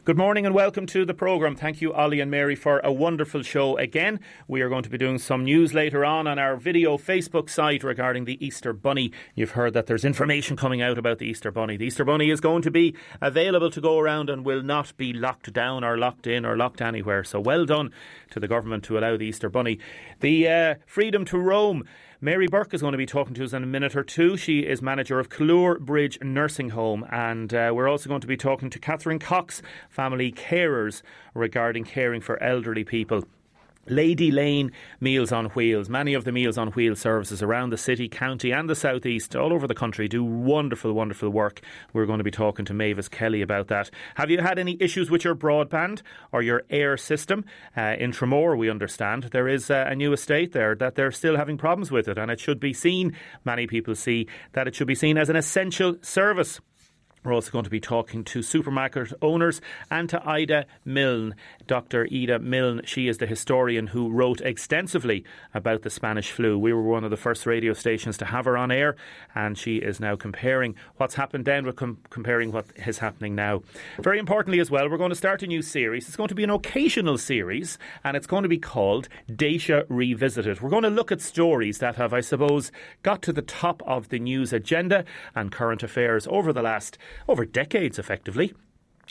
Good morning and welcome to the programme. Thank you, Ollie and Mary, for a wonderful show again. We are going to be doing some news later on our video Facebook site regarding the Easter Bunny. You've heard that there's information coming out about the Easter Bunny. The Easter Bunny is going to be available to go around and will not be locked down or locked in or locked anywhere. So well done to the government to allow the Easter Bunny. The freedom to roam. Mary Burke is going to be talking to us in a minute or two. She is manager of Clúr Bridge Nursing Home, and we're also going to be talking to Catherine Cox, family carers, regarding caring for elderly people. Lady Lane Meals on Wheels. Many of the Meals on Wheels services around the city, county and the south east, all over the country, do wonderful, wonderful work. We're going to be talking to Mavis Kelly about that. Have you had any issues with your broadband or your air system? In Tramore, we understand, there is a new estate there that they're still having problems with it, and it should be seen, many people see, that it should be seen as an essential service. We're also going to be talking to supermarket owners and to Ida Milne, Dr. Ida Milne. She is the historian who wrote extensively about the Spanish flu. We were one of the first radio stations to have her on air, and she is now comparing what's happened then with comparing what is happening now. Very importantly as well, we're going to start a new series. It's going to be an occasional series, and it's going to be called Deise Revisited. We're going to look at stories that have, I suppose, got to the top of the news agenda and current affairs over decades, effectively.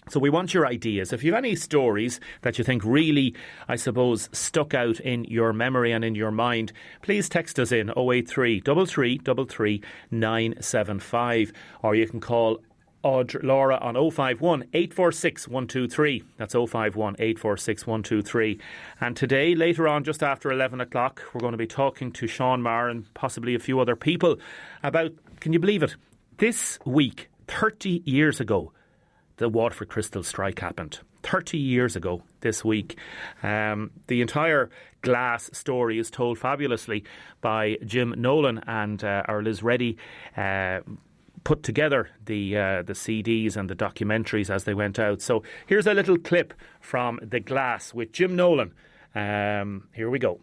So we want your ideas. If you have any stories that you think really, I suppose, stuck out in your memory and in your mind, please text us in 083 3333 975, or you can call Laura on 051 846 123. That's 051 846 123. And today, later on, just after 11 o'clock, we're going to be talking to Tramore and possibly a few other people about, can you believe it, this week, 30 years ago, the Waterford Crystal strike happened. 30 years ago this week. The entire glass story is told fabulously by Jim Nolan, and our Liz Reddy put together the CDs and the documentaries as they went out. So here's a little clip from The Glass with Jim Nolan. Here we go.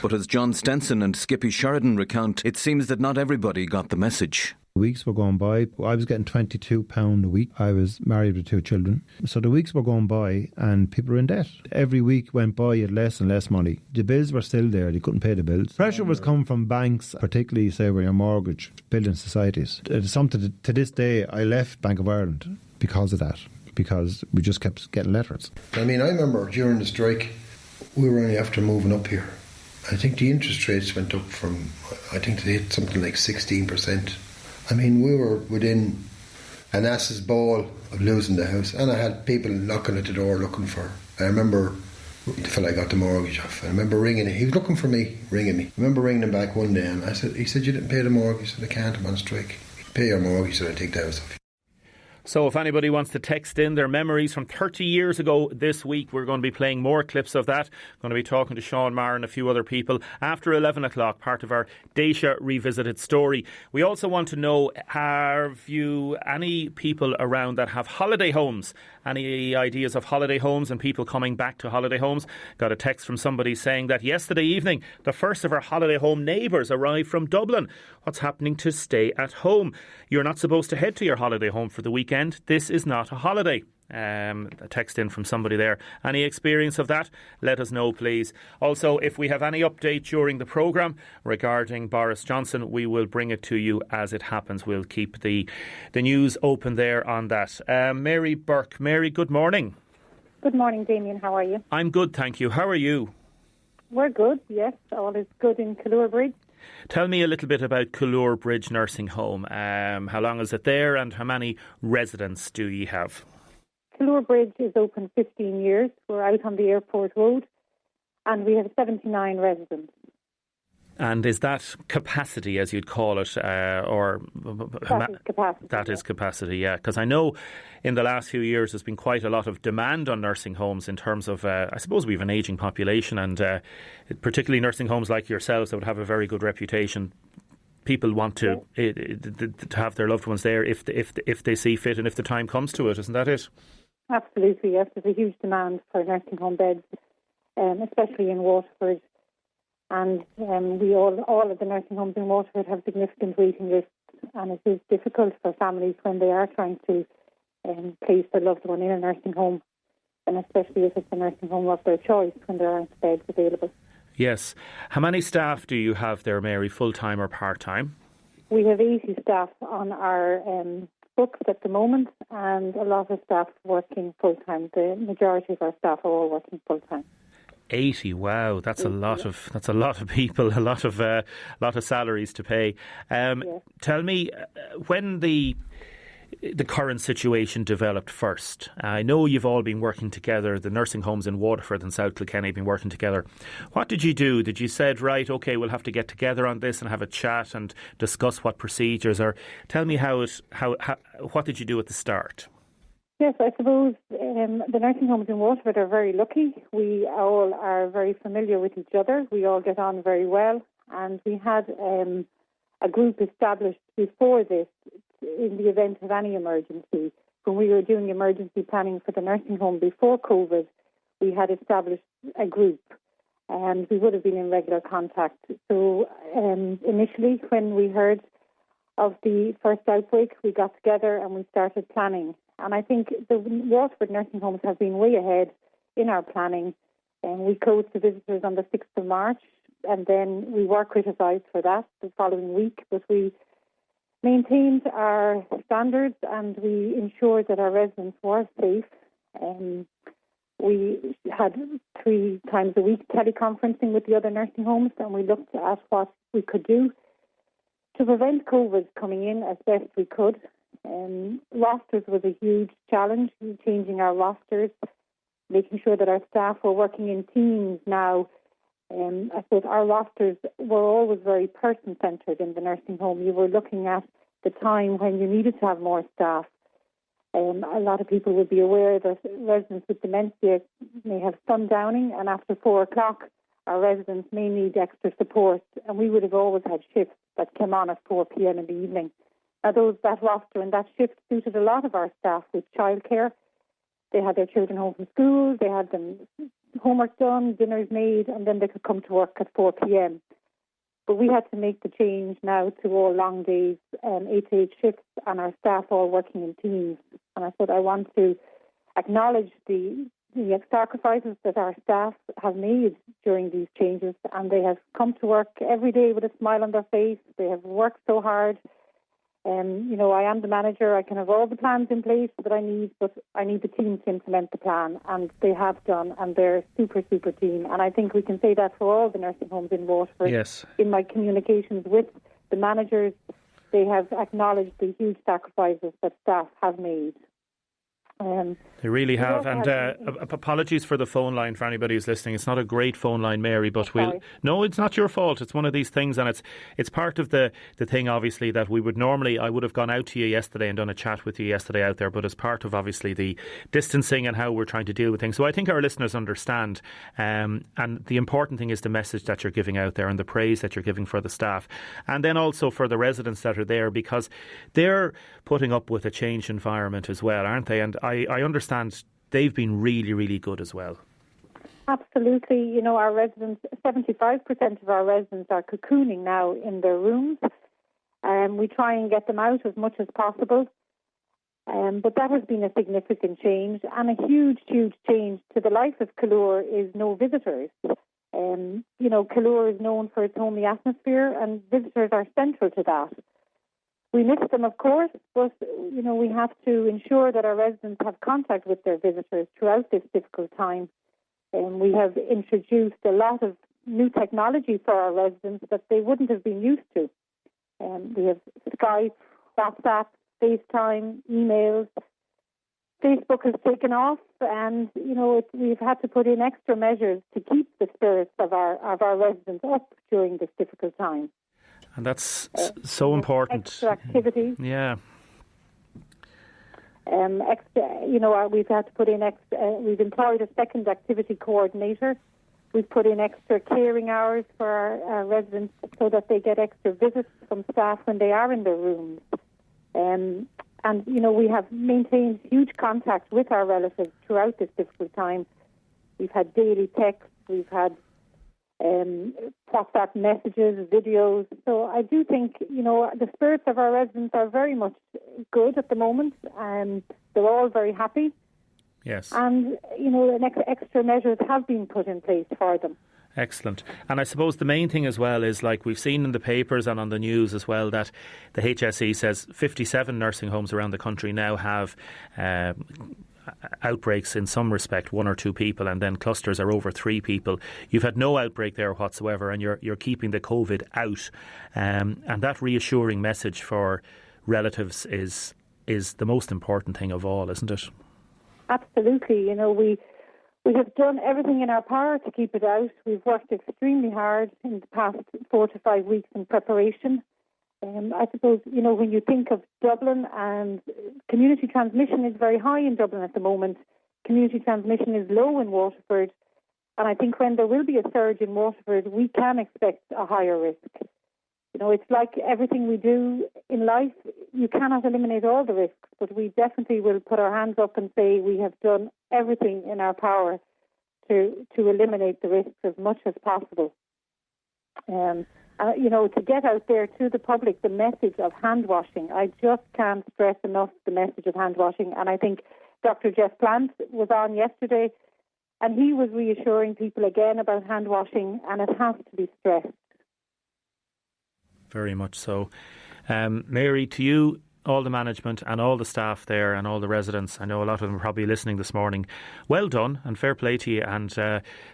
But as John Stenson and Skippy Sheridan recount, it seems that not everybody got the message. Weeks were going by. I was getting £22 a week. I was married with 2 children. So the weeks were going by and people were in debt. Every week went by, you had less and less money. The bills were still there. They couldn't pay the bills. Pressure was coming from banks, particularly, say, with your mortgage, building societies. It's something to this day, I left Bank of Ireland because of that, because we just kept getting letters. I mean, I remember during the strike, we were only after moving up here. I think the interest rates went up from, I think they hit something like 16%. I mean, we were within an ass's ball of losing the house, and I had people knocking at the door looking for. I remember the fella I got the mortgage off. I remember ringing him. He was looking for me, ringing me. I remember ringing him back one day, and he said, "You didn't pay the mortgage." I said, "I can't. I'm on strike." "Pay your mortgage," so I take the house off you. So if anybody wants to text in their memories from 30 years ago this week, we're going to be playing more clips of that. Going to be talking to Tramore and a few other people after 11 o'clock, part of our Deise Revisited story. We also want to know, have you any people around that have holiday homes? Any ideas of holiday homes and people coming back to holiday homes? Got a text from somebody saying that yesterday evening, the first of our holiday home neighbours arrived from Dublin. What's happening to stay at home? You're not supposed to head to your holiday home for the weekend. This is not a holiday. A text in from somebody there. Any experience of that? Let us know, please. Also, if we have any update during the programme regarding Boris Johnson, we will bring it to you as it happens. We'll keep the news open there on that. Mary Burke. Mary, good morning. Good morning, Damien. How are you? I'm good, thank you. How are you? We're good, yes. All is good in Clúr Bridge. Tell me a little bit about Clúr Bridge Nursing Home. How long is it there and how many residents do you have? Clúr Bridge is open 15 years. We're out on the airport road and we have 79 residents. And is that capacity, as you'd call it, or... That is capacity. That is capacity, yeah. Because I know in the last few years there's been quite a lot of demand on nursing homes in terms of, I suppose we have an ageing population, and particularly nursing homes like yourselves that would have a very good reputation. People want to have their loved ones there if they see fit and if the time comes to it, isn't that it? Absolutely, yes. There's a huge demand for nursing home beds, especially in Waterford. And all of the nursing homes in Waterford have significant waiting lists, and it is difficult for families when they are trying to place their loved one in a nursing home, and especially if it's a nursing home of their choice when there aren't beds available. Yes. How many staff do you have there, Mary, full-time or part-time? We have 80 staff on our books at the moment, and a lot of staff working full-time. The majority of our staff are all working full-time. 80, wow, that's a lot of people, a lot of salaries to pay. Yes. Tell me, when the current situation developed first, I know you've all been working together, the nursing homes in Waterford and South Kilkenny have been working together. What did you do? Did you say, right, OK, we'll have to get together on this and have a chat and discuss what procedures, or tell me what did you do at the start? Yes, I suppose the nursing homes in Waterford are very lucky. We all are very familiar with each other. We all get on very well. And we had a group established before this in the event of any emergency. When we were doing emergency planning for the nursing home before COVID, we had established a group and we would have been in regular contact. So initially, when we heard of the first outbreak, we got together and we started planning. And I think the Waterford nursing homes have been way ahead in our planning. And we closed to visitors on the 6th of March, and then we were criticised for that the following week. But we maintained our standards and we ensured that our residents were safe. We had 3 times a week teleconferencing with the other nursing homes, and we looked at what we could do to prevent COVID coming in as best we could. Rosters was a huge challenge, changing our rosters, making sure that our staff were working in teams now. I suppose our rosters were always very person-centred in the nursing home. You were looking at the time when you needed to have more staff. A lot of people would be aware that residents with dementia may have sundowning, and after 4 o'clock, our residents may need extra support. And we would have always had shifts that came on at 4 p.m. in the evening. Now, that roster and that shift suited a lot of our staff with childcare. They had their children home from school, they had them homework done, dinners made, and then they could come to work at 4 p.m. But we had to make the change now to all long days, 8 to 8 shifts, and our staff all working in teams. And I said I want to acknowledge the sacrifices that our staff have made during these changes, and they have come to work every day with a smile on their face. They have worked so hard. I am the manager. I can have all the plans in place that I need, but I need the team to implement the plan, and they have done, and they're a super, super team. And I think we can say that for all the nursing homes in Waterford. Yes. In my communications with the managers, they have acknowledged the huge sacrifices that staff have made. They really have. And apologies for the phone line for anybody who's listening. It's not a great phone line, Mary, but no, it's not your fault. It's one of these things, and it's part of the thing, obviously, that we would normally, I would have gone out to you yesterday and done a chat with you yesterday out there, but as part of, obviously, the distancing and how we're trying to deal with things. So I think our listeners understand. And the important thing is the message that you're giving out there and the praise that you're giving for the staff. And then also for the residents that are there, because they're putting up with a changed environment as well, aren't they? And I understand they've been really, really good as well. Absolutely. Our residents, 75% of our residents are cocooning now in their rooms. We try and get them out as much as possible. But that has been a significant change, and a huge, huge change to the life of Callure is no visitors. Callure is known for its homely atmosphere, and visitors are central to that. We miss them, of course, but, we have to ensure that our residents have contact with their visitors throughout this difficult time. We have introduced a lot of new technology for our residents that they wouldn't have been used to. We have Skype, WhatsApp, FaceTime, emails. Facebook has taken off, and, we've had to put in extra measures to keep the spirits of our residents up during this difficult time. And that's so important. Extra activities. Yeah. We've had to put in we've employed a second activity coordinator. We've put in extra caring hours for our residents so that they get extra visits from staff when they are in their rooms. We have maintained huge contact with our relatives throughout this difficult time. We've had daily texts, we've had WhatsApp messages, videos. So I do think, the spirits of our residents are very much good at the moment. They're all very happy. Yes. And, extra measures have been put in place for them. Excellent. And I suppose the main thing as well is, like we've seen in the papers and on the news as well, that the HSE says 57 nursing homes around the country now have outbreaks in some respect, 1 or 2 people, and then clusters are over 3 people. You've had no outbreak there whatsoever, and you're keeping the COVID out. And that reassuring message for relatives is the most important thing of all, isn't it? Absolutely. We have done everything in our power to keep it out. We've worked extremely hard in the past 4 to 5 weeks in preparation. I suppose, when you think of Dublin, and community transmission is very high in Dublin at the moment. Community transmission is low in Waterford. And I think when there will be a surge in Waterford, we can expect a higher risk. It's like everything we do in life. You cannot eliminate all the risks, but we definitely will put our hands up and say we have done everything in our power to eliminate the risks as much as possible. To get out there to the public the message of hand washing. I just can't stress enough the message of hand washing. And I think Dr. Jeff Plant was on yesterday, and he was reassuring people again about hand washing, and it has to be stressed. Very much so. Mary, to you, all the management and all the staff there and all the residents, I know a lot of them are probably listening this morning. Well done and fair play to you, and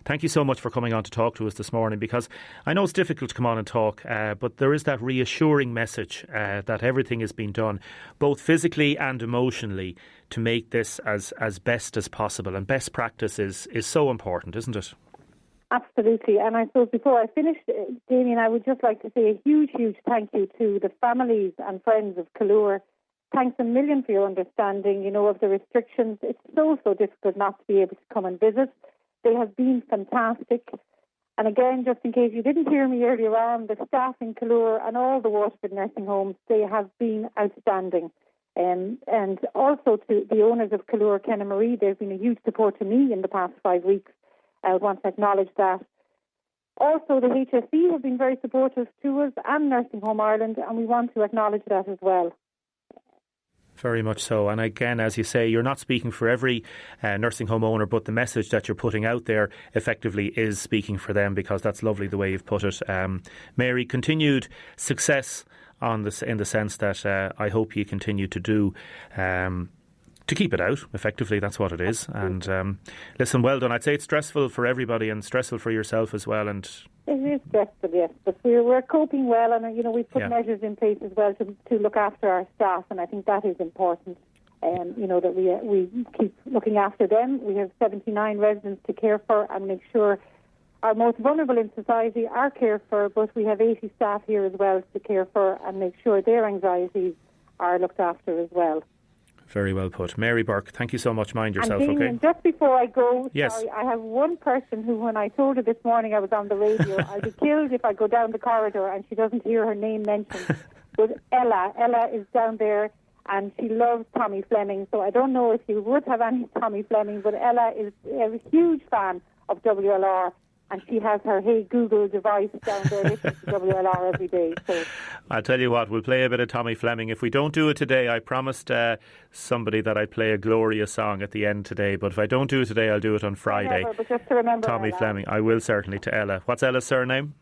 thank you so much for coming on to talk to us this morning, because I know it's difficult to come on and talk, but there is that reassuring message that everything has been done, both physically and emotionally, to make this as best as possible, and best practice is so important, isn't it? Absolutely. And I suppose before I finish, Damien, I would just like to say a huge, huge thank you to the families and friends of Callure. Thanks a million for your understanding, of the restrictions. It's so difficult not to be able to come and visit. They have been fantastic. And again, just in case you didn't hear me earlier on, the staff in Callure and all the Waterford nursing homes, they have been outstanding. And also to the owners of Callure, Ken and Marie, they've been a huge support to me in the past 5 weeks. I want to acknowledge that. Also, the HSE have been very supportive to us and Nursing Home Ireland, and we want to acknowledge that as well. Very much so. And again, as you say, you're not speaking for every nursing home owner, but the message that you're putting out there effectively is speaking for them, because that's lovely the way you've put it. Mary, continued success in the sense that I hope you continue to do to keep it out, effectively, that's what it is. And listen, well done. I'd say it's stressful for everybody and stressful for yourself as well. And it is stressful, yes, but we're coping well, and we've put measures in place as well to look after our staff, and I think that is important. That we keep looking after them. We have 79 residents to care for and make sure our most vulnerable in society are cared for, but we have 80 staff here as well to care for and make sure their anxieties are looked after as well. Very well put. Mary Burke, thank you so much. Mind yourself, and okay? Just before I go, yes. Sorry, I have one person who, when I told her this morning I was on the radio, I'll be killed if I go down the corridor and she doesn't hear her name mentioned. But Ella is down there, and she loves Tommy Fleming, so I don't know if you would have any Tommy Fleming, but Ella is a huge fan of WLR. And she has her Hey Google device down there listening to WLR every day. So I'll tell you what, we'll play a bit of Tommy Fleming. If we don't do it today, I promised somebody that I'd play a Gloria song at the end today. But if I don't do it today, I'll do it on Friday. But just to remember Tommy Ella. Fleming. I will certainly, to Ella. What's Ella's surname?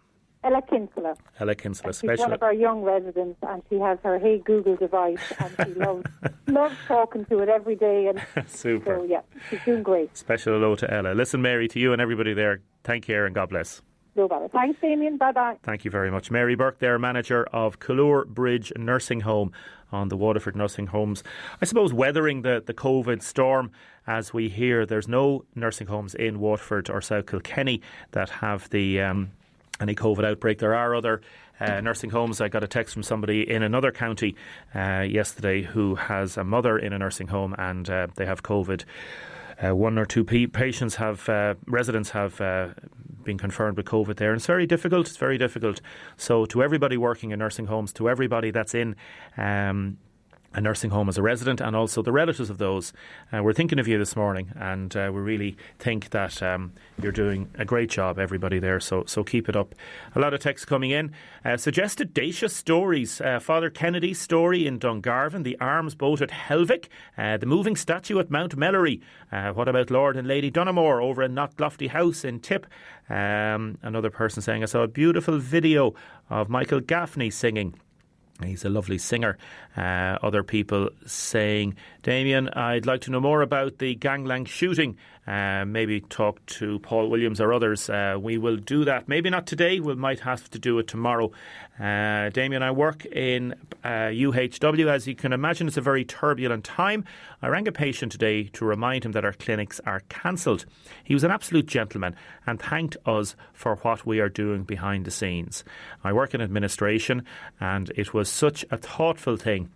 Ella Kinsella. Ella Kinsella. She's one of our young residents, and she has her Hey Google device, and she loves talking to it every day. And super. So, yeah, she's doing great. Special hello to Ella. Listen, Mary, to you and everybody there, take care and God bless. No bother. Thanks, Damien. Bye-bye. Thank you very much. Mary Burke there, manager of Callure Bridge Nursing Home on the Waterford Nursing Homes. I suppose weathering the COVID storm, as we hear, there's no nursing homes in Waterford or South Kilkenny that have the any COVID outbreak. There are other nursing homes. I got a text from somebody in another county yesterday who has a mother in a nursing home, and they have COVID. 1 or 2 patients residents have been confirmed with COVID there. And it's very difficult. It's very difficult. So to everybody working in nursing homes, to everybody that's in a nursing home as a resident, and also the relatives of those. We're thinking of you this morning, and we really think that you're doing a great job, everybody there, so keep it up. A lot of texts coming in. Suggested Deise stories. Father Kennedy's story in Dungarvan, the arms boat at Helvick, the moving statue at Mount Mellery. What about Lord and Lady Dunamore over in Knocklofty House in Tip? Another person saying, I saw a beautiful video of Michael Gaffney singing. He's a lovely singer. Other people saying, Damien, I'd like to know more about the gangland shooting. Maybe talk to Paul Williams or others. We will do that. Maybe not today. We might have to do it tomorrow. Damien, I work in UHW. As you can imagine, it's a very turbulent time. I rang a patient today to remind him that our clinics are cancelled. He was an absolute gentleman and thanked us for what we are doing behind the scenes. I work in administration, and it was such a thoughtful thing.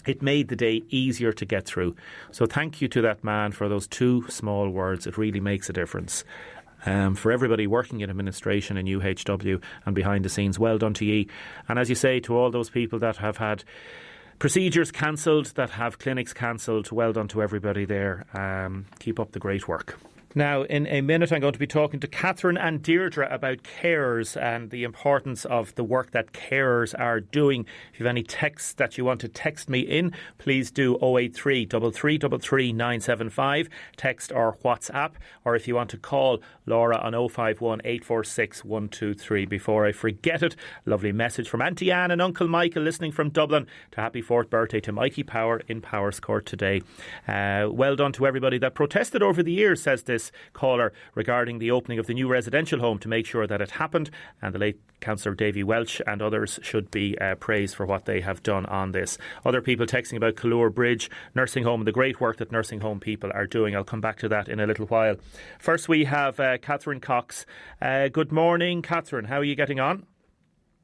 It made the day easier to get through. So thank you to that man for those two small words. It really makes a difference. For everybody working in administration in UHW and behind the scenes, well done to ye. And as you say, to all those people that have had procedures cancelled, that have clinics cancelled, well done to everybody there. Keep up the great work. Now, in a minute, I'm going to be talking to Catherine and Deirdre about carers and the importance of the work that carers are doing. If you have any texts that you want to text me in, please do 083 3333 975, text or WhatsApp. Or if you want to call Laura on 051 846 123. Before I forget it, lovely message from Auntie Anne and Uncle Michael listening from Dublin to happy 4th birthday to Mikey Power in Powerscourt today. Well done to everybody that protested over the years, says this caller, regarding the opening of the new residential home to make sure that it happened, and the late Councillor Davy Welch and others should be praised for what they have done on this. Other people texting about Callure Bridge nursing home and the great work that nursing home people are doing. I'll come back to that in a little while. First we have Catherine Cox. Good morning, Catherine. How are you getting on?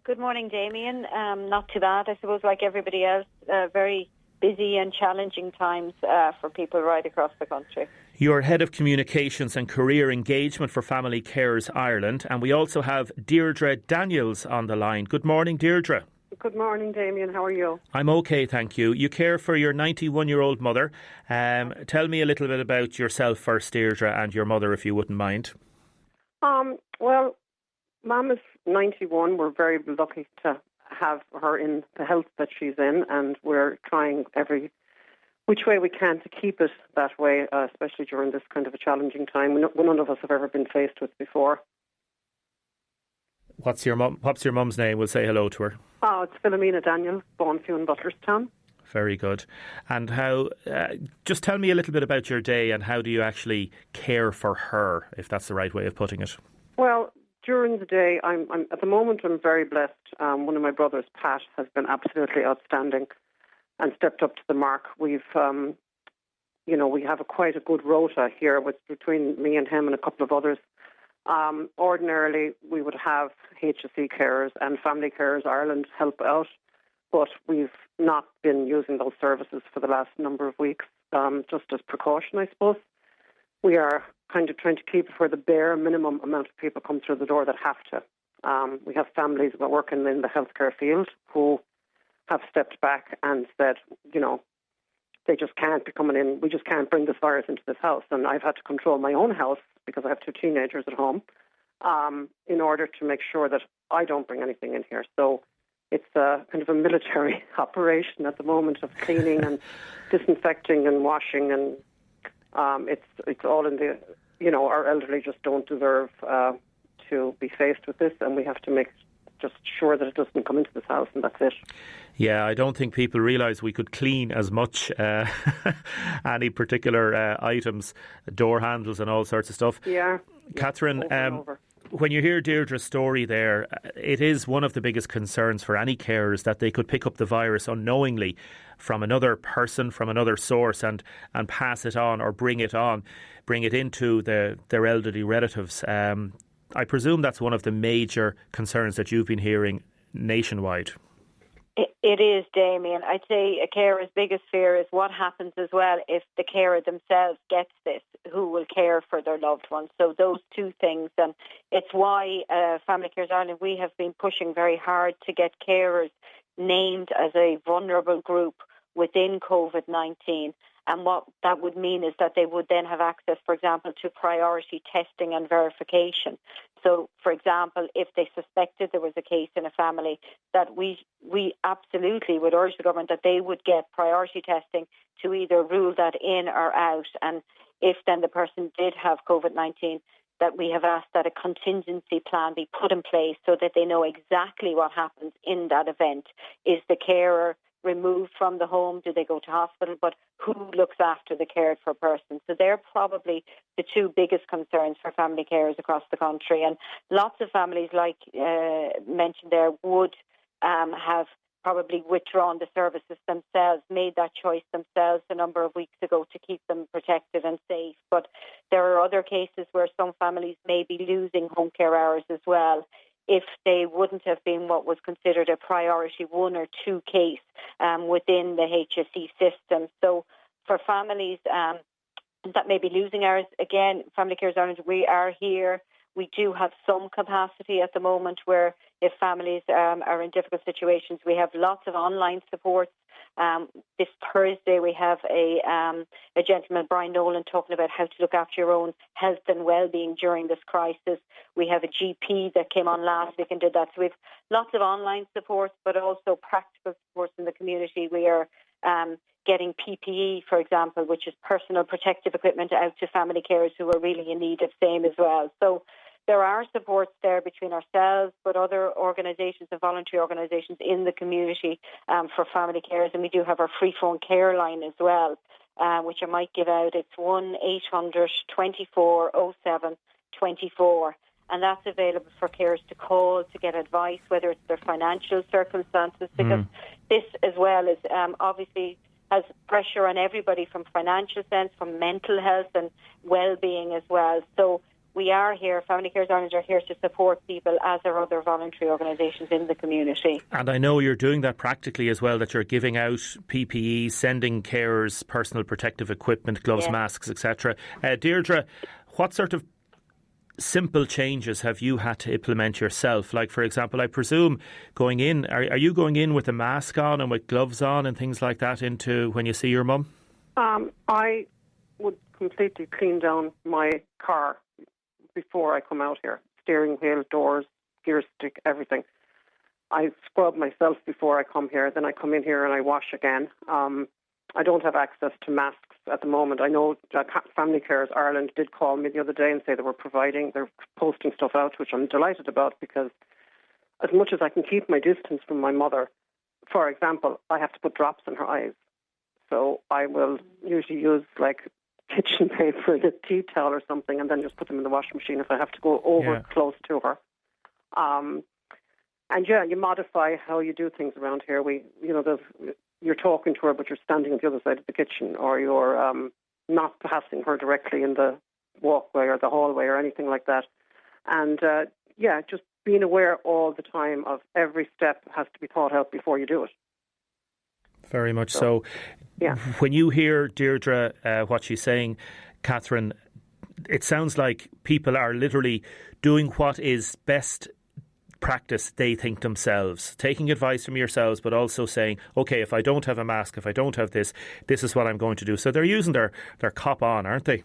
Good morning, Damien. Not too bad, I suppose, like everybody else. Very busy and challenging times for people right across the country. You're Head of Communications and Career Engagement for Family Carers Ireland, and we also have Deirdre Daniels on the line. Good morning, Deirdre. Good morning, Damien. How are you? I'm okay, thank you. You care for your 91-year-old mother. Tell me a little bit about yourself first, Deirdre, and your mother, if you wouldn't mind. Well, Mum is 91. We're very lucky to have her in the health that she's in, and we're trying every which way we can to keep it that way, especially during this kind of a challenging time. None of us have ever been faced with before. What's your mum's name? We'll say hello to her. Oh, it's Philomena Daniels, Bonfew in Butlerstown. Very good. And how? Just tell me a little bit about your day and how do you actually care for her, if that's the right way of putting it? Well, during the day, I'm at the moment I'm very blessed. One of my brothers, Pat, has been absolutely outstanding and stepped up to the mark. We've, we have quite a good rota here between me and him and a couple of others. Ordinarily, we would have HSE carers and Family Carers Ireland help out, but we've not been using those services for the last number of weeks, just as precaution, I suppose. We are kind of trying to keep it where the bare minimum amount of people come through the door that have to. We have families that are working in the healthcare field who have stepped back and said, they just can't be coming in. We just can't bring this virus into this house. And I've had to control my own house because I have two teenagers at home in order to make sure that I don't bring anything in here. So it's a kind of a military operation at the moment of cleaning and disinfecting and washing. And it's all in the, our elderly just don't deserve to be faced with this. And we have to make just sure that it doesn't come into this house, and that's it. Yeah, I don't think people realise we could clean as much any particular items, door handles and all sorts of stuff. Yeah. Catherine, when you hear Deirdre's story there, it is one of the biggest concerns for any carers that they could pick up the virus unknowingly from another person, from another source, and pass it on or bring it into their elderly relatives. I presume that's one of the major concerns that you've been hearing nationwide. It is, Damien. I'd say a carer's biggest fear is what happens as well if the carer themselves gets this, who will care for their loved ones. So those two things, and it's why Family Carers Ireland, we have been pushing very hard to get carers named as a vulnerable group within COVID-19. And what that would mean is that they would then have access, for example, to priority testing and verification. So, for example, if they suspected there was a case in a family, that we absolutely would urge the government that they would get priority testing to either rule that in or out. And if then the person did have COVID-19, that we have asked that a contingency plan be put in place so that they know exactly what happens in that event. Is the carer removed from the home? Do they go to hospital? But who looks after the cared for person? So they're probably the two biggest concerns for family carers across the country. And lots of families, like mentioned there, would have probably withdrawn the services themselves, made that choice themselves a number of weeks ago to keep them protected and safe. But there are other cases where some families may be losing home care hours as well, if they wouldn't have been what was considered a priority 1 or 2 case within the HSE system. So for families that may be losing hours, again, Family Carers Ireland, we are here. We do have some capacity at the moment where if families are in difficult situations, we have lots of online support. This Thursday we have a gentleman, Brian Nolan, talking about how to look after your own health and well-being during this crisis. We have a GP that came on last week and did that. So we have lots of online support, but also practical support in the community. We are getting PPE, for example, which is personal protective equipment, out to family carers who are really in need of same as well. So there are supports there between ourselves, but other organisations and voluntary organisations in the community for family carers. And we do have our free phone care line as well, which I might give out. It's 1-800-2407-24. And that's available for carers to call to get advice, whether it's their financial circumstances, because this as well is obviously has pressure on everybody from financial sense, from mental health and well-being as well. So we are here, Family Carers Ireland are here to support people, as are other voluntary organisations in the community. And I know you're doing that practically as well, that you're giving out PPE, sending carers personal protective equipment, gloves, masks, etc. Deirdre, what sort of simple changes have you had to implement yourself? Like, for example, I presume going in, are you going in with a mask on and with gloves on and things like that into when you see your mum? I would completely clean down my car before I come out here. Steering wheel, doors, gear stick, everything. I scrub myself before I come here. Then I come in here and I wash again. I don't have access to masks at the moment. I know Family Carers Ireland did call me the other day and say they're posting stuff out, which I'm delighted about, because as much as I can keep my distance from my mother, for example, I have to put drops in her eyes. So I will usually use like kitchen paper and a tea towel or something, and then just put them in the washing machine if I have to go over close to her. And you modify how you do things around here. You're talking to her, but you're standing on the other side of the kitchen, or you're not passing her directly in the walkway or the hallway or anything like that. And just being aware all the time of every step has to be thought out before you do it. Very much so. Yeah. When you hear Deirdre, what she's saying, Catherine, it sounds like people are literally doing what is best practice they think themselves, taking advice from yourselves, but also saying, OK, if I don't have a mask, if I don't have this is what I'm going to do. So they're using their cop on, aren't they?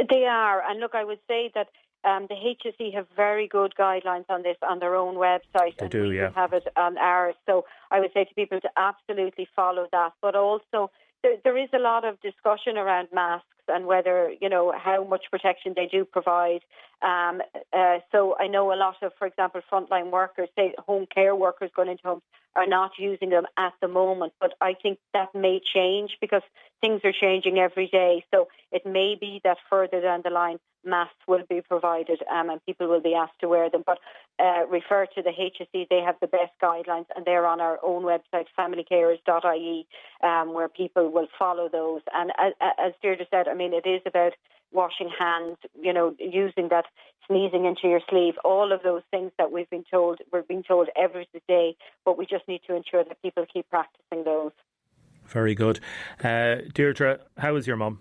They are. And look, I would say that the HSE have very good guidelines on this on their own website. They do, yeah. We have it on ours. So I would say to people to absolutely follow that. But also, there is a lot of discussion around masks and whether, how much protection they do provide. So I know a lot of, for example, frontline workers, say home care workers going into homes, are not using them at the moment. But I think that may change because things are changing every day. So it may be that further down the line, masks will be provided and people will be asked to wear them. But refer to the HSE, they have the best guidelines, and they're on our own website, familycarers.ie, where people will follow those. And as Deirdre said, it is about washing hands, using that, sneezing into your sleeve, all of those things that we're being told every day, but we just need to ensure that people keep practicing those. Very good. Deirdre, how is your mum?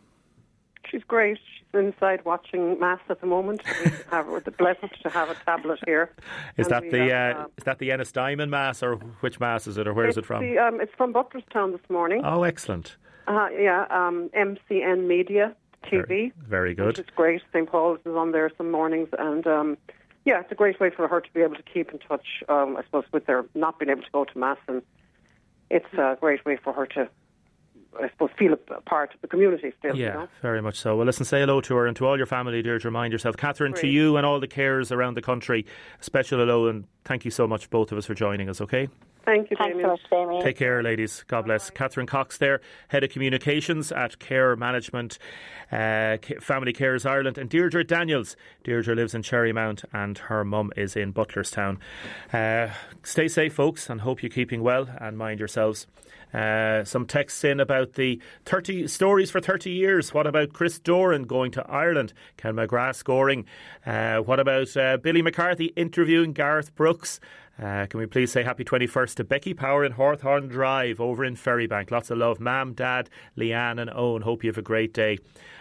She's great. She's inside watching Mass at the moment. We're blessed to have a tablet here. Is that the Ennis Diamond Mass, or which Mass is it, or where is it from? It's from Butlerstown this morning. Oh, excellent. MCN Media TV. Very good. Which is great. St. Paul's is on there some mornings, and it's a great way for her to be able to keep in touch, I suppose, with her not being able to go to Mass, and it's a great way for her to, I suppose, feel a part of the community still. Yeah, you know? very much so. Well, listen, say hello to her and to all your family, Deirdre. Remind yourself. Catherine, Great. to you and all the carers around the country, special hello, and thank you so much, both of us, for joining us, okay? Thank you, Thanks Damien. so much, Damien. Take care, ladies. God bless. Catherine Cox there, Head of Communications at Care Management, Family Carers Ireland, and Deirdre Daniels. Deirdre lives in Cherrymount and her mum is in Butlerstown. Stay safe, folks, and hope you're keeping well, and mind yourselves. Some texts in about the 30 stories for 30 years. What about Chris Doran going to Ireland? Ken McGrath scoring. What about Billy McCarthy interviewing Gareth Brooks? Can we please say happy 21st to Becky Power in Hawthorne Drive over in Ferrybank. Lots of love. Mam, Dad, Leanne and Owen. Hope you have a great day.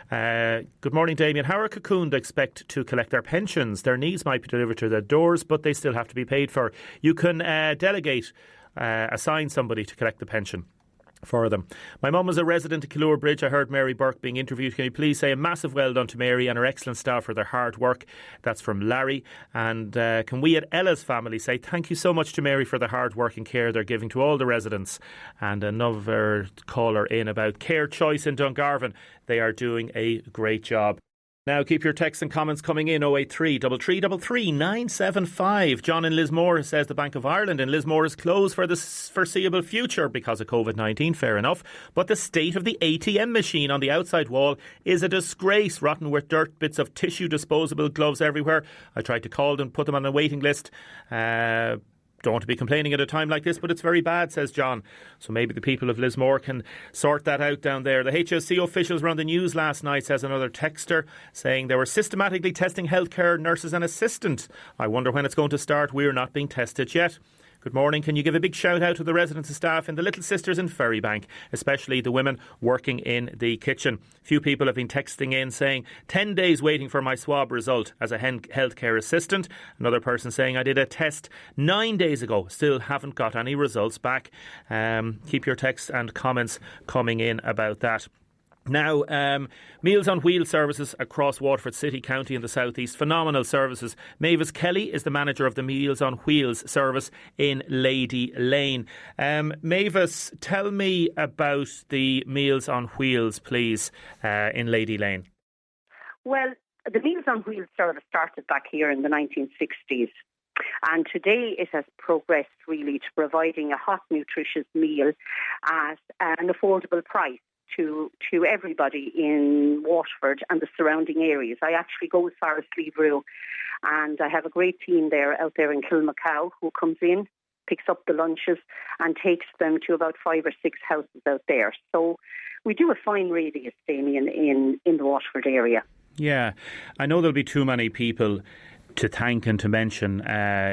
Good morning, Damien. How are Cocooned expect to collect their pensions? Their needs might be delivered to their doors, but they still have to be paid for. You can delegate, assign somebody to collect the pension for them. My mum is a resident of Killure Bridge. I heard Mary Burke being interviewed. Can you please say a massive well done to Mary and her excellent staff for their hard work? That's from Larry. And can we at Ella's family say thank you so much to Mary for the hard work and care they're giving to all the residents? And another caller in about Care Choice in Dungarvan. They are doing a great job. Now keep your texts and comments coming in. 083 3333 975. John in Lismore says the Bank of Ireland in Lismore is closed for the foreseeable future because of COVID-19. Fair enough. But the state of the ATM machine on the outside wall is a disgrace. Rotten with dirt, bits of tissue, disposable gloves everywhere. I tried to call them, put them on a waiting list. Don't want to be complaining at a time like this, but it's very bad, says John. So maybe the people of Lismore can sort that out down there. The HSC officials were on the news last night, says another texter, saying they were systematically testing healthcare nurses and assistants. I wonder when it's going to start. We're not being tested yet. Good morning. Can you give a big shout out to the residents and staff and the Little Sisters in Ferrybank, especially the women working in the kitchen? Few people have been texting in saying 10 days waiting for my swab result as a healthcare assistant. Another person saying I did a test 9 days ago, still haven't got any results back. Keep your texts and comments coming in about that. Now, Meals on Wheels services across Waterford City, County and the South East. Phenomenal services. Mavis Kelly is the manager of the Meals on Wheels service in Lady Lane. Mavis, tell me about the Meals on Wheels, please, in Lady Lane. Well, the Meals on Wheels service started back here in the 1960s. And today it has progressed really to providing a hot, nutritious meal at an affordable price to everybody in Waterford and the surrounding areas. I actually go as far as Slievrew, and I have a great team there out there in Kilmacow who comes in, picks up the lunches and takes them to about 5 or 6 houses out there. So we do a fine radius, Damien, in the Waterford area. Yeah, I know there'll be too many people to thank and to mention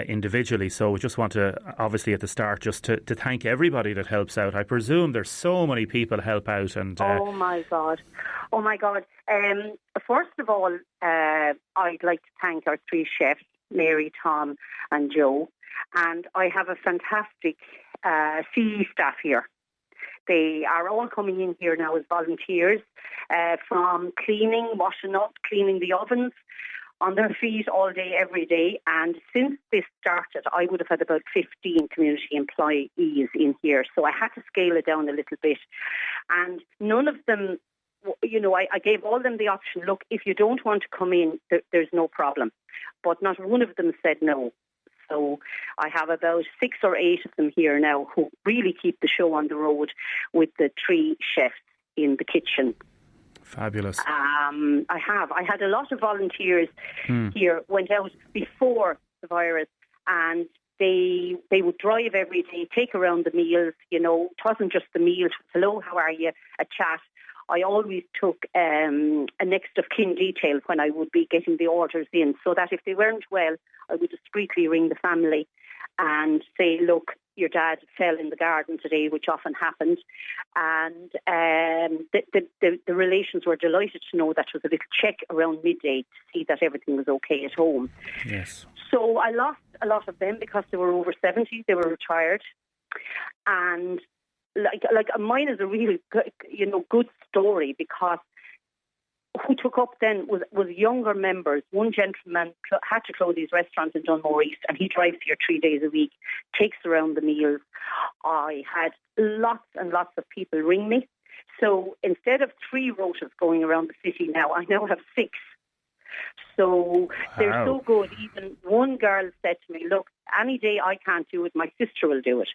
individually, so we just want to, obviously at the start, just to thank everybody that helps out. I presume there's so many people help out. And Oh my God. First of all, I'd like to thank our 3 chefs, Mary, Tom and Joe, and I have a fantastic CE staff here. They are all coming in here now as volunteers, from cleaning, washing up, cleaning the ovens, on their feet all day, every day. And since this started, I would have had about 15 community employees in here. So I had to scale it down a little bit. And none of them, I gave all them the option, look, if you don't want to come in, there's no problem. But not one of them said no. So I have about 6 or 8 of them here now who really keep the show on the road with the 3 chefs in the kitchen. Fabulous. I had a lot of volunteers here, went out before the virus, and they would drive every day, take around the meals. It wasn't just the meals. Hello, how are you? A chat. I always took a next of kin detail when I would be getting the orders in, so that if they weren't well, I would discreetly ring the family and say, look, your dad fell in the garden today, which often happened, and the relations were delighted to know that there was a little check around midday to see that everything was okay at home. Yes. So I lost a lot of them because they were over 70, they were retired, and like mine is a really good story, because who took up then was younger members. One gentleman had to close his restaurant in Tramore East, and he drives here 3 days a week, takes around the meals. I had lots and lots of people ring me. So instead of 3 rotas going around the city now, I now have 6. So they're so good. Even one girl said to me, look, any day I can't do it, my sister will do it.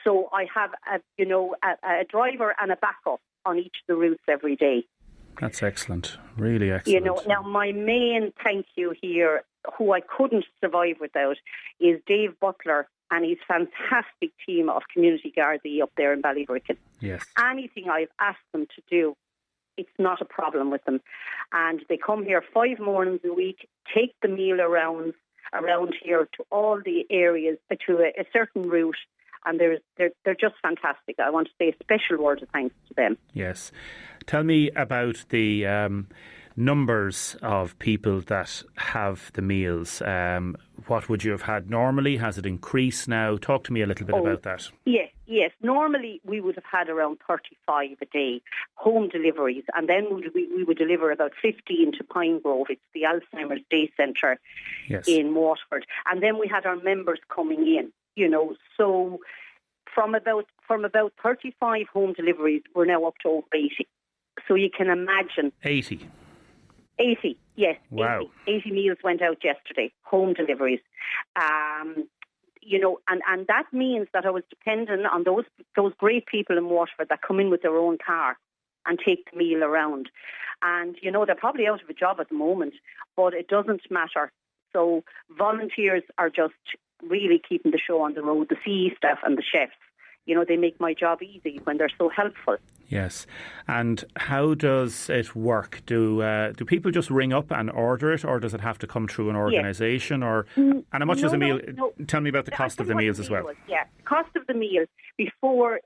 So I have a driver and a backup on each of the routes every day. That's excellent. Really excellent. Now my main thank you here, who I couldn't survive without, is Dave Butler and his fantastic team of community Gardaí up there in Ballybricken. Yes. Anything I've asked them to do, it's not a problem with them. And they come here 5 mornings a week, take the meal around here to all the areas, to a certain route, and they're just fantastic. I want to say a special word of thanks to them. Yes. Tell me about the numbers of people that have the meals. What would you have had normally? Has it increased now? Talk to me a little bit about that. Yes. Normally we would have had around 35 a day home deliveries, and then we would deliver about 15 to Pine Grove. It's the Alzheimer's Day Centre in Waterford. And then we had our members coming in, so from about 35 home deliveries, we're now up to over 80. So you can imagine. 80, yes. Wow. 80 meals went out yesterday, home deliveries. And that means that I was dependent on those great people in Waterford that come in with their own car and take the meal around. And, they're probably out of a job at the moment, but it doesn't matter. So volunteers are just really keeping the show on the road, the CE staff and the chefs. They make my job easy when they're so helpful. Yes. And how does it work? Do people just ring up and order it, or does it have to come through an organisation? Or and how much is a meal? No. Tell me about the cost of the meals as well. Cost of the meal before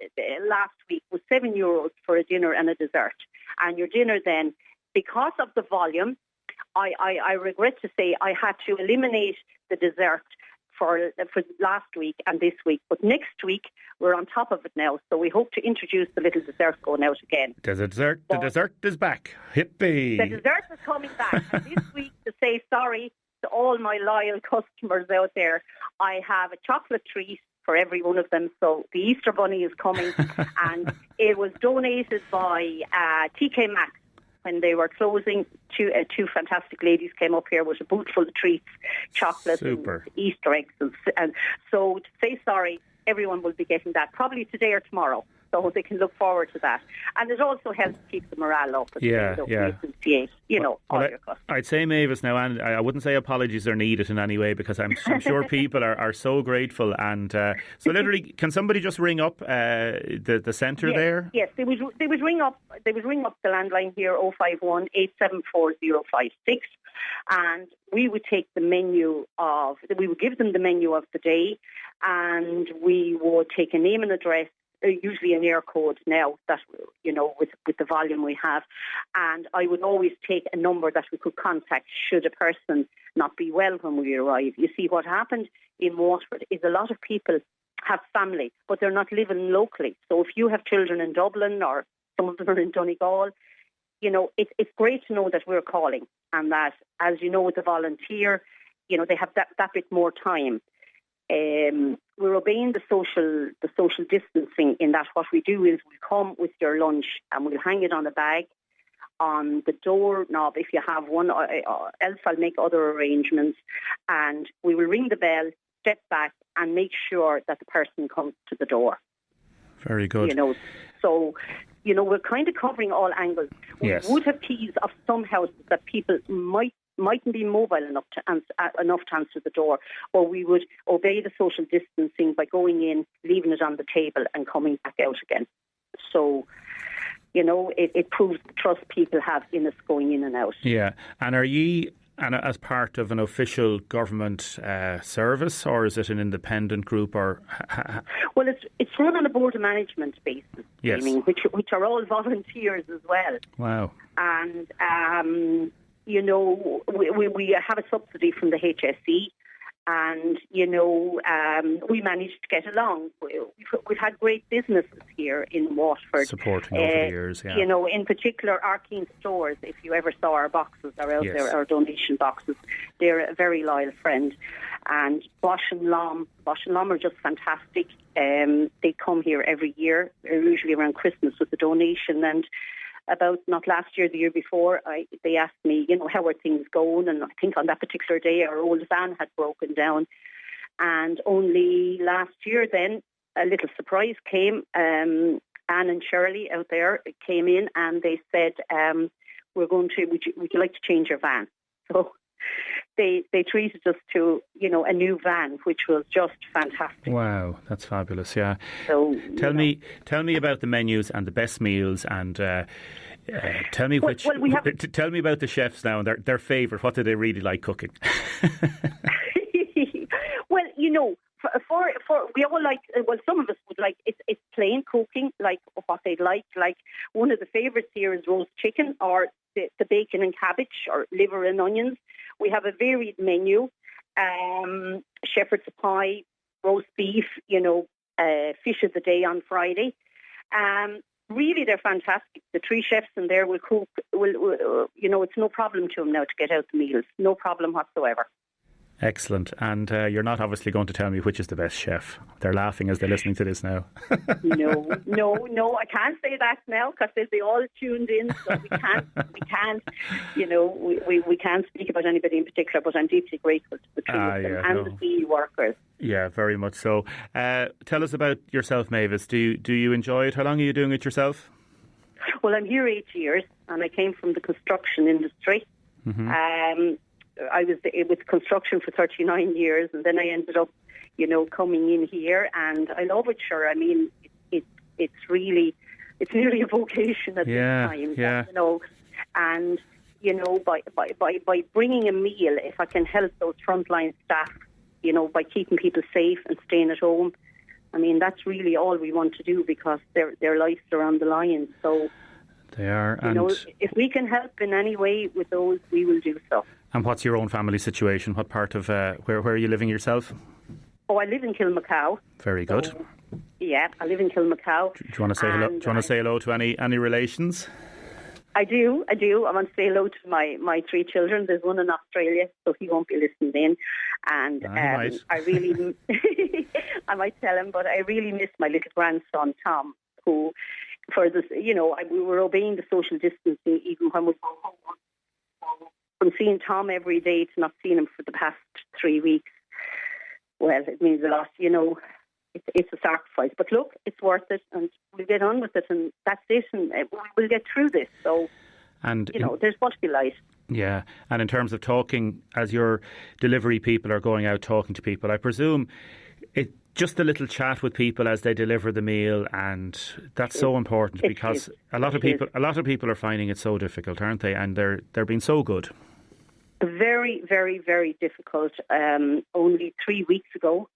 last week was €7 for a dinner and a dessert. And your dinner then, because of the volume, I regret to say I had to eliminate the dessert for last week and this week, but next week we're on top of it now, so we hope to introduce the little dessert going out again. The dessert is back. Hippie! The dessert is coming back. And this week, to say sorry to all my loyal customers out there, I have a chocolate treat for every one of them. So the Easter Bunny is coming, and it was donated by TK Maxx. When they were closing, two fantastic ladies came up here with a boot full of treats, chocolates, and Easter eggs. And so to say sorry, everyone will be getting that probably today or tomorrow. So they can look forward to that. And it also helps keep the morale up. We appreciate, all your customers. I'd say, Mavis, now, and I wouldn't say apologies are needed in any way, because I'm sure people are so grateful. And so literally, can somebody just ring up the centre there? Yes, they would ring up the landline here, 051 874 056. And we would take we would give them the menu of the day, and we would take a name and address, usually an air code now, that with the volume we have, and I would always take a number that we could contact should a person not be well when we arrive. You see, what happened in Waterford is a lot of people have family, but they're not living locally. So if you have children in Dublin, or some of them are in Donegal, it's great to know that we're calling, and that, as you know, with the volunteer, they have that bit more time. We're obeying the social distancing, in that what we do is we come with your lunch and we'll hang it on a bag on the door knob if you have one, else I'll make other arrangements, and we will ring the bell, step back and make sure that the person comes to the door. Very good. So we're kind of covering all angles. Yes. We would have keys of some houses that people mightn't be mobile enough to answer the door, or we would obey the social distancing by going in, leaving it on the table and coming back out again. So, it proves the trust people have in us going in and out. Yeah. And are you And as part of an official government service, or is it an independent group? Or well, it's run on a board of management basis, yes. which are all volunteers as well. Wow. And we have a subsidy from the HSE. And, we managed to get along. We've had great businesses here in Waterford. Supporting over the years, yeah. In particular, Arkeen Stores, if you ever saw our boxes, are out there, our donation boxes. They're a very loyal friend. And Bosch and Lom are just fantastic. They come here every year, usually around Christmas with a donation. And about not last year, the year before, they asked me, how are things going? And I think on that particular day, our old van had broken down. And only last year then, a little surprise came. Anne and Shirley out there came in and they said, would you like to change your van? So they treated us to, a new van, which was just fantastic. Wow, that's fabulous, yeah. So tell me about the menus and the best meals, and tell me tell me about the chefs now and their favourite. What do they really like cooking? Well, for we all like. Well, some of us would like it's plain cooking, like what they'd like. Like one of the favourites here is roast chicken, or the bacon and cabbage, or liver and onions. We have a varied menu: shepherd's pie, roast beef, fish of the day on Friday. Really, they're fantastic. The three chefs in there will cook. It's no problem to them now to get out the meals. No problem whatsoever. Excellent. And you're not obviously going to tell me which is the best chef. They're laughing as they're listening to this now. No, I can't say that now because they'll be all tuned in. So we can't, we can't speak about anybody in particular, but I'm deeply grateful to the three of them and the CE workers. Yeah, very much so. Tell us about yourself, Mavis. Do you enjoy it? How long are you doing it yourself? Well, I'm here 8 years and I came from the construction industry. Mm-hmm. I was with construction for 39 years and then I ended up, coming in here and I love it, sure. I mean, it's nearly a vocation at this time. Yeah. And, by bringing a meal, if I can help those frontline staff, by keeping people safe and staying at home, I mean, that's really all we want to do because their lives are on the line. So, they are. If we can help in any way with those, we will do so. And what's your own family situation? What part of where are you living yourself? Oh, I live in Kilmacow. Very good. So, yeah, I live in Kilmacow. Do you want to say hello? Do you want to say hello to any relations? I do. I want to say hello to my three children. There's one in Australia, so he won't be listening in. And I really, I might tell him, but I really miss my little grandson Tom, who, for this, we were obeying the social distancing even when we go home. From seeing Tom every day to not seeing him for the past 3 weeks, well, it means a lot. It's a sacrifice. But look, it's worth it, and we'll get on with it, and that's it, and we'll get through this. So, there's got to be light. Yeah, and in terms of talking, as your delivery people are going out talking to people, I presume just a little chat with people as they deliver the meal, and that's so important because a lot of people are finding it so difficult, aren't they? And they're being so good. Very, very, very difficult. Only 3 weeks ago,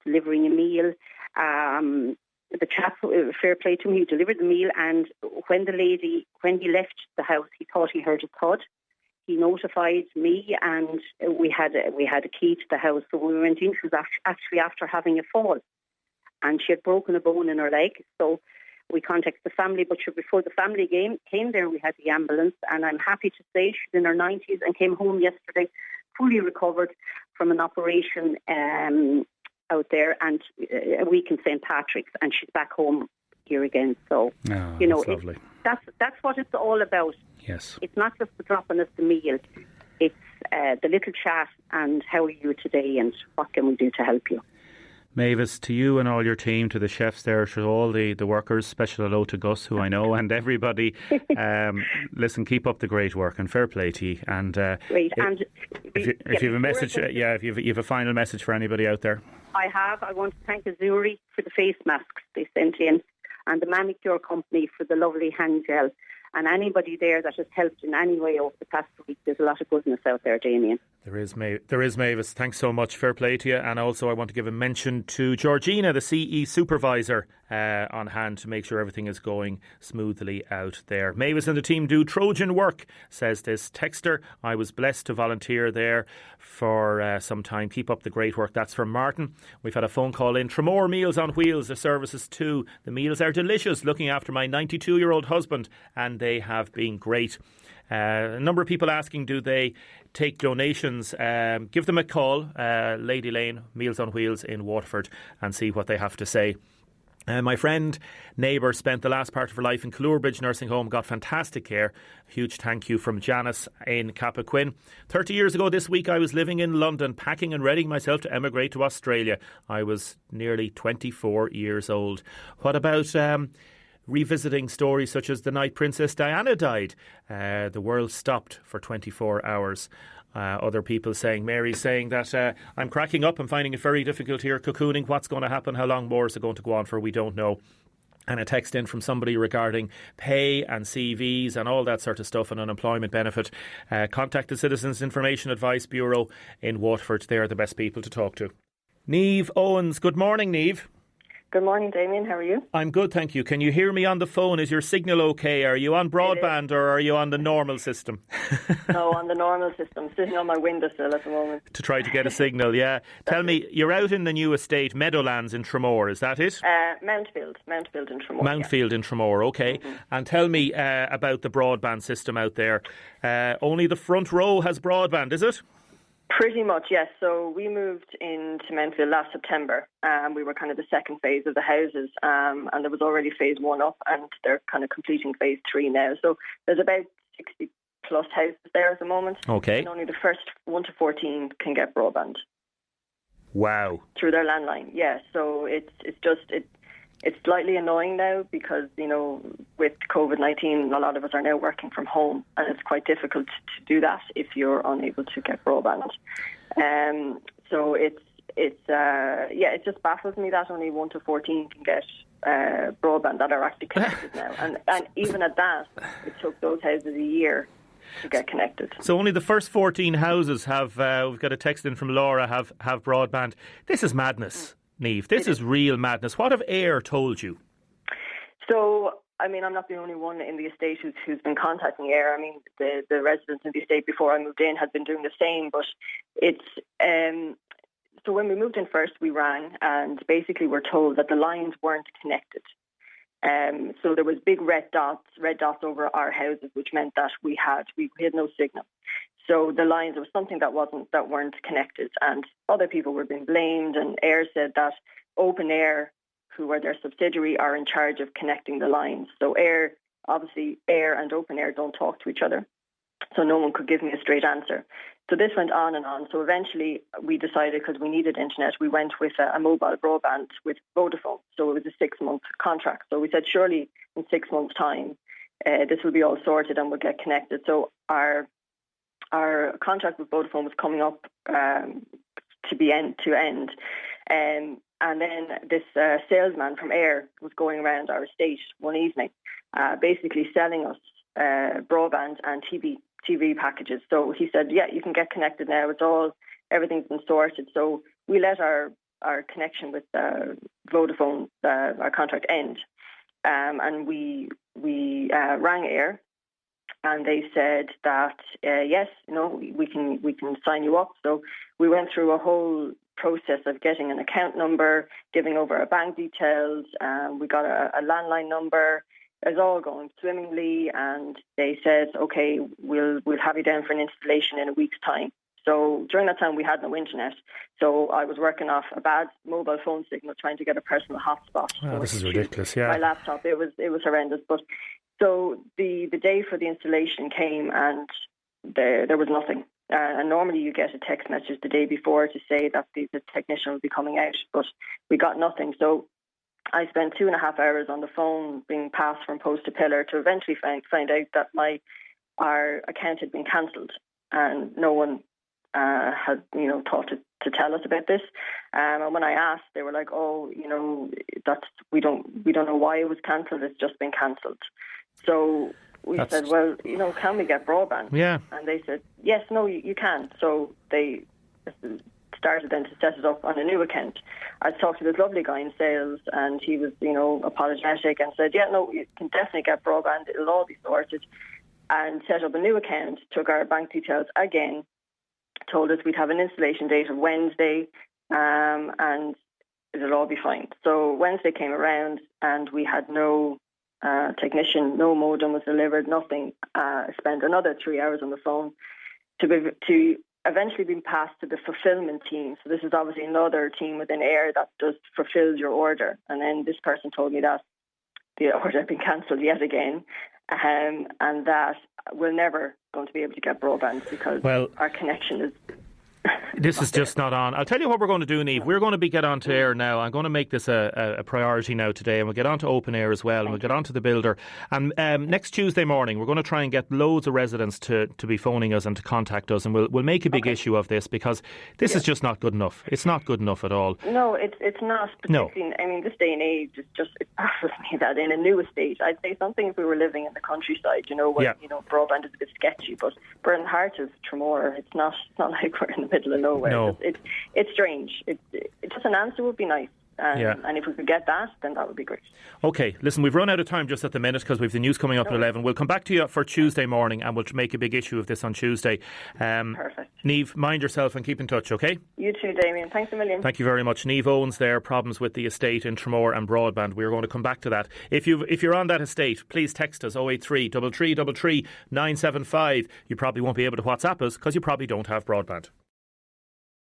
delivering a meal, the chap, fair play to him, he delivered the meal, and when he left the house, he thought he heard a thud. He notified me, and we had a key to the house. So when we went in, she was actually after having a fall, and she had broken a bone in her leg. So we contacted the family, but before the family came there, we had the ambulance, and I'm happy to say she's in her 90s and came home yesterday, fully recovered from an operation out there, and a week in St. Patrick's, and she's back home here again. So that's lovely. That's what it's all about. Yes, it's not just the dropping of the meal; it's the little chat and how are you today, and what can we do to help you. Mavis, to you and all your team, to the chefs there, to all the workers, special hello to Gus, who I know, and everybody. Listen, keep up the great work and fair play to you. And great. If you have a message, if you have a final message for anybody out there. I want to thank Azuri for the face masks they sent in, and the manicure company for the lovely hand gel. And anybody there that has helped in any way over the past week, there's a lot of goodness out there, Damien. There is, Mavis. Thanks so much. Fair play to you. And also I want to give a mention to Georgina, the CE supervisor, on hand to make sure everything is going smoothly out there. Mavis and the team do Trojan work, says this texter. I was blessed to volunteer there for some time. Keep up the great work. That's from Martin. We've had a phone call in. Tramore Meals on Wheels, the services too. The meals are delicious. Looking after my 92-year-old husband, and they have been great. A number of people asking, do they take donations? Give them a call, Lady Lane, Meals on Wheels in Waterford, and see what they have to say. My friend, neighbour, spent the last part of her life in Cloorbridge Nursing Home, got fantastic care. Huge thank you from Janice in Cappoquin. 30 years ago this week, I was living in London, packing and readying myself to emigrate to Australia. I was nearly 24 years old. What about revisiting stories such as the night Princess Diana died? The world stopped for 24 hours. Other people saying, Mary saying that I'm cracking up, I'm finding it very difficult here cocooning. What's going to happen? How long more is it going to go on for? We don't know. And a text in from somebody regarding pay and CVs and all that sort of stuff and unemployment benefit. Contact the Citizens Information Advice Bureau in Waterford. They are the best people to talk to. Niamh Owens. Good morning, Niamh. Good morning, Damien. How are you? I'm good, thank you. Can you hear me on the phone? Is your signal okay? Are you on broadband or are you on the normal system? No, on the normal system. Sitting on my windowsill at the moment. To try to get a signal, yeah. Tell me, you're out in the new estate, Meadowlands in Tramore, is that it? Mountfield in Tramore. Mountfield in Tramore, okay. Mm-hmm. And tell me about the broadband system out there. Only the front row has broadband, is it? Pretty much, yes. So we moved into Mountfield last September. We were kind of the second phase of the houses, and there was already phase 1 up, and they're kind of completing phase 3 now. So there's about 60 plus houses there at the moment. Okay. And only the first 1 to 14 can get broadband. Wow. Through their landline, yeah. So it's slightly annoying now because, you know, with COVID-19, a lot of us are now working from home, and it's quite difficult to do that if you're unable to get broadband. So it just baffles me that only 1 to 14 can get broadband that are actually connected now. And even at that, it took those houses a year to get connected. So only the first 14 houses have, we've got a text in from Laura, have broadband. This is madness. Niamh, this is real madness. What have Air told you? So, I mean, I'm not the only one in the estate who's been contacting Air. I mean, the residents in the estate before I moved in had been doing the same, but it's... So when we moved in first, we rang and basically were told that the lines weren't connected. So there was big red dots over our houses, which meant that we had no signal. So the lines, there was something that weren't connected, and other people were being blamed. And Air said that Open Air, who are their subsidiary, are in charge of connecting the lines. So Air and Open Air don't talk to each other. So no one could give me a straight answer. So this went on and on. So eventually we decided, because we needed internet, we went with a mobile broadband with Vodafone. So it was a 6-month contract. So we said, surely in 6 months' time, this will be all sorted and we'll get connected. So our contract with Vodafone was coming up to end. And then this salesman from Air was going around our estate one evening, basically selling us broadband and TV packages. So he said, yeah, you can get connected now. Everything's been sorted. So we let our connection with Vodafone, our contract, end. And we rang Air. And they said that, yes, we can sign you up. So we went through a whole process of getting an account number, giving over our bank details. We got a landline number. It was all going swimmingly. And they said, OK, we'll have you down for an installation in a week's time. So during that time, we had no internet. So I was working off a bad mobile phone signal, trying to get a personal hotspot. Oh, this is ridiculous, yeah. My laptop, it was horrendous. But so the day for the installation came and there was nothing. And normally you get a text message the day before to say that the technician will be coming out, but we got nothing. So I spent 2.5 hours on the phone being passed from post to pillar to eventually find out that our account had been cancelled, and no one had thought to tell us about this. And when I asked, they were like, "Oh, we don't know why it was cancelled. It's just been cancelled." So we said, well, can we get broadband? Yeah. And they said, yes, no, you can. So they started then to set it up on a new account. I talked to this lovely guy in sales, and he was, apologetic and said, yeah, no, you can definitely get broadband. It'll all be sorted. And set up a new account, took our bank details again, told us we'd have an installation date of Wednesday, and it'll all be fine. So Wednesday came around, and we had no technician, no modem was delivered, nothing. Spent another 3 hours on the phone to eventually being passed to the fulfillment team. So this is obviously another team within Air that does fulfill your order. And then this person told me that the order had been cancelled yet again, and that we're never going to be able to get broadband because our connection is... This is just not on. I'll tell you what we're going to do, Niamh. We're going to get on to Air now. I'm going to make this a priority now today, and we'll get on to Open Air as well, and we'll get on to the builder. And next Tuesday morning, we're going to try and get loads of residents to be phoning us and to contact us, and we'll make a big issue of this because this is just not good enough. It's not good enough at all. No, it's not. Particularly, I mean, this day and age, it baffles me that in a new estate, I'd say something if we were living in the countryside, broadband is a bit sketchy, but we're in the heart of Tramore. It's not like we're in the middle of nowhere. No. It's strange. Just an answer would be nice. And if we could get that, then that would be great. OK, listen, we've run out of time just at the minute because we've the news coming up at 11. We'll come back to you for Tuesday morning and we'll make a big issue of this on Tuesday. Perfect. Niamh, mind yourself and keep in touch, OK? You too, Damien. Thanks a million. Thank you very much. Niamh owns their problems with the estate in Tramore and broadband. We're going to come back to that. If you're on that estate, please text us 083 3333 975. You probably won't be able to WhatsApp us because you probably don't have broadband.